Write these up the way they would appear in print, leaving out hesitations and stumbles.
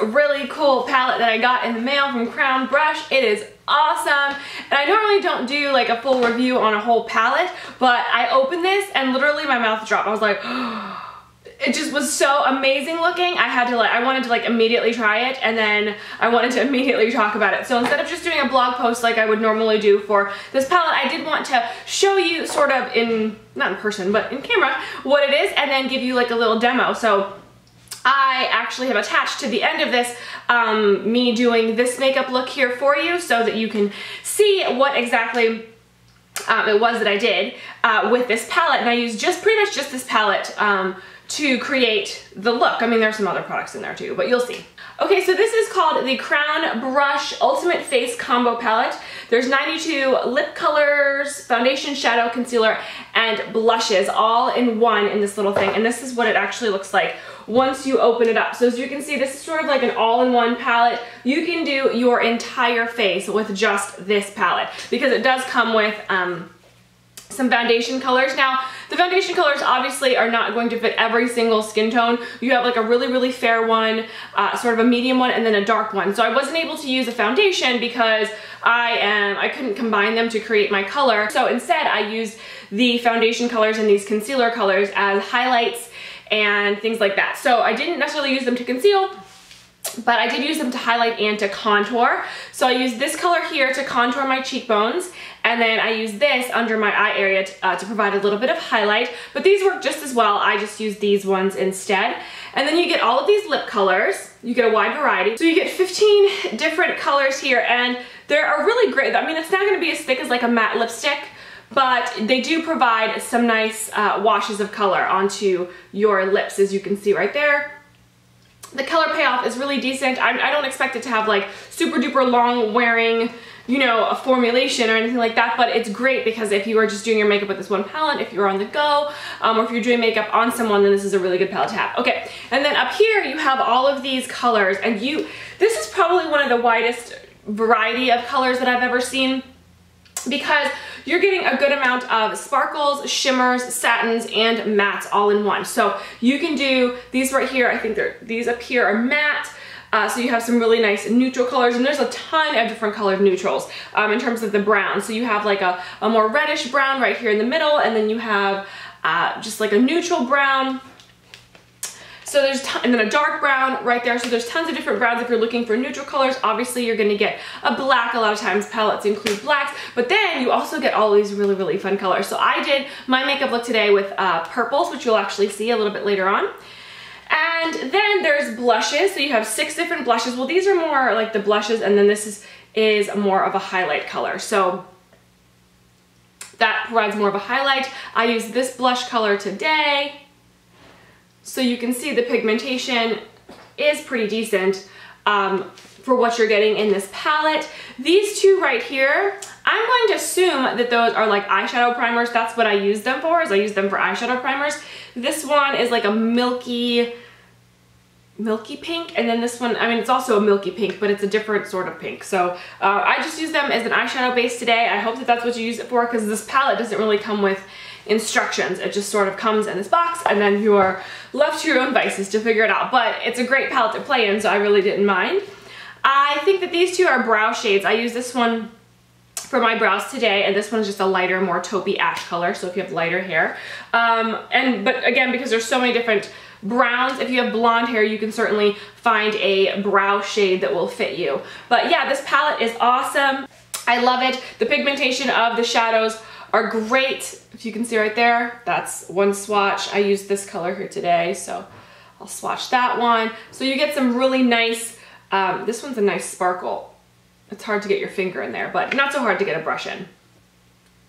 really cool palette that I got in the mail from Crown Brush. It is awesome, and I normally don't do like a full review on a whole palette, but I opened this and literally my mouth dropped. I was like, it just was so amazing looking. I wanted to like immediately try it, and then I wanted to immediately talk about it. So instead of just doing a blog post like I would normally do for this palette, I did want to show you sort of not in person, but in camera, what it is, and then give you like a little demo. So I actually have attached to the end of this me doing this makeup look here for you so that you can see what exactly it was that I did with this palette. And I used pretty much just this palette to create the look. I mean, there's some other products in there too, but you'll see. Okay, so this is called the Crown Brush Ultimate Face Combo Palette. There's 92 lip colors, foundation, shadow, concealer, and blushes all in one in this little thing. And this is what it actually looks like once you open it up. So as you can see, this is sort of like an all-in-one palette. You can do your entire face with just this palette because it does come with some foundation colors. Now, the foundation colors obviously are not going to fit every single skin tone. You have like a really, really fair one, sort of a medium one, and then a dark one. So I wasn't able to use a foundation because I couldn't combine them to create my color. So instead, I used the foundation colors and these concealer colors as highlights and things like that. So I didn't necessarily use them to conceal, but I did use them to highlight and to contour. So I used this color here to contour my cheekbones, and then I used this under my eye area to provide a little bit of highlight, but these work just as well. I just used these ones instead. And then you get all of these lip colors. You get a wide variety. So you get 15 different colors here, and they're really great. I mean, it's not gonna be as thick as like a matte lipstick, but they do provide some nice washes of color onto your lips, as you can see right there. The color payoff is really decent. I don't expect it to have like super duper long wearing, you know, a formulation or anything like that, but it's great because if you are just doing your makeup with this one palette, if you're on the go, or if you're doing makeup on someone, then this is a really good palette to have. Okay, and then up here you have all of these colors, and this is probably one of the widest variety of colors that I've ever seen, because you're getting a good amount of sparkles, shimmers, satins, and mattes all in one. So you can do these right here. I think these up here are matte. So you have some really nice neutral colors, and there's a ton of different colored neutrals in terms of the brown. So you have like a more reddish brown right here in the middle, and then you have just like a neutral brown. So and then a dark brown right there. So there's tons of different browns if you're looking for neutral colors. Obviously, you're gonna get a black. A lot of times palettes include blacks, but then you also get all these really, really fun colors. So I did my makeup look today with purples, which you'll actually see a little bit later on. And then there's blushes. So you have 6 different blushes. Well, these are more like the blushes, and then this is more of a highlight color. So that provides more of a highlight. I used this blush color today. So you can see the pigmentation is pretty decent for what you're getting in this palette. These two right here, I'm going to assume that those are like eyeshadow primers. That's what I use them for, is I use them for eyeshadow primers. This one is like a milky pink, and then this one, I mean, it's also a milky pink, but it's a different sort of pink. So I just use them as an eyeshadow base today. I hope that that's what you use it for, because this palette doesn't really come with instructions. It just sort of comes in this box, and then you are left to your own devices to figure it out. But it's a great palette to play in, so I really didn't mind. I think that these two are brow shades. I use this one for my brows today, and this one is just a lighter, more taupey ash color, so if you have lighter hair. But again, because there's so many different browns, if you have blonde hair, you can certainly find a brow shade that will fit you. But yeah, this palette is awesome. I love it. The pigmentation of the shadows are great. If you can see right there, that's one swatch. I used this color here today, so I'll swatch that one. So you get some really nice, this one's a nice sparkle. It's hard to get your finger in there, but not so hard to get a brush in.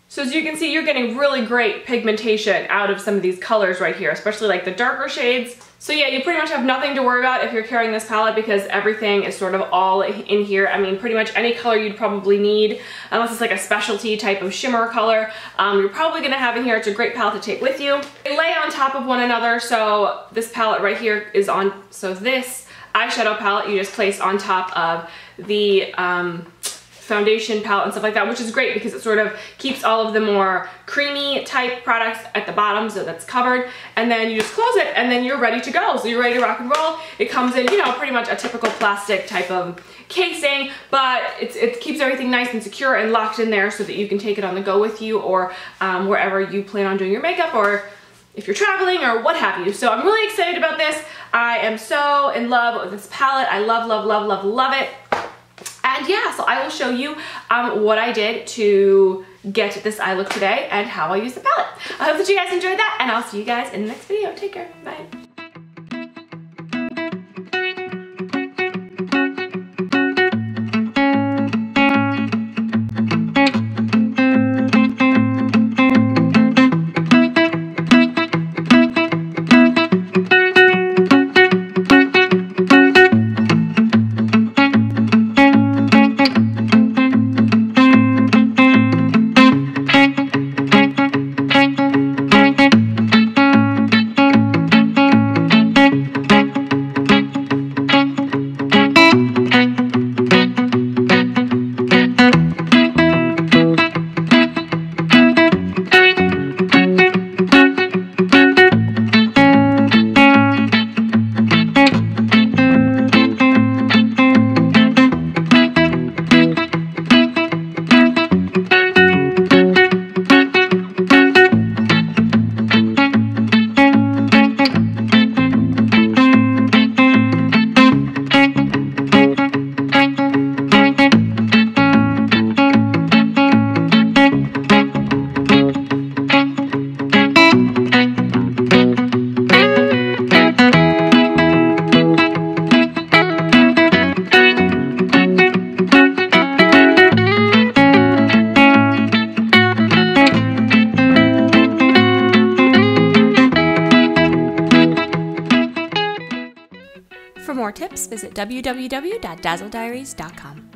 So as you can see, you're getting really great pigmentation out of some of these colors right here, especially like the darker shades. So yeah, you pretty much have nothing to worry about if you're carrying this palette, because everything is sort of all in here. I mean, pretty much any color you'd probably need, unless it's like a specialty type of shimmer color, you're probably gonna have in here. It's a great palette to take with you. They lay on top of one another, so this palette right here is on, so this eyeshadow palette you just place on top of the foundation palette and stuff like that, which is great because it sort of keeps all of the more creamy type products at the bottom, so that's covered, and then you just close it and then you're ready to go. So you're ready to rock and roll. It comes in, you know, pretty much a typical plastic type of casing, but it keeps everything nice and secure and locked in there so that you can take it on the go with you, or wherever you plan on doing your makeup, or if you're traveling or what have you. So I'm really excited about this. I am so in love with this palette. I love, love, love, love, love it. And yeah, so I will show you what I did to get this eye look today and how I use the palette. I hope that you guys enjoyed that, and I'll see you guys in the next video. Take care. Bye. For more tips, visit www.dazzlediaries.com.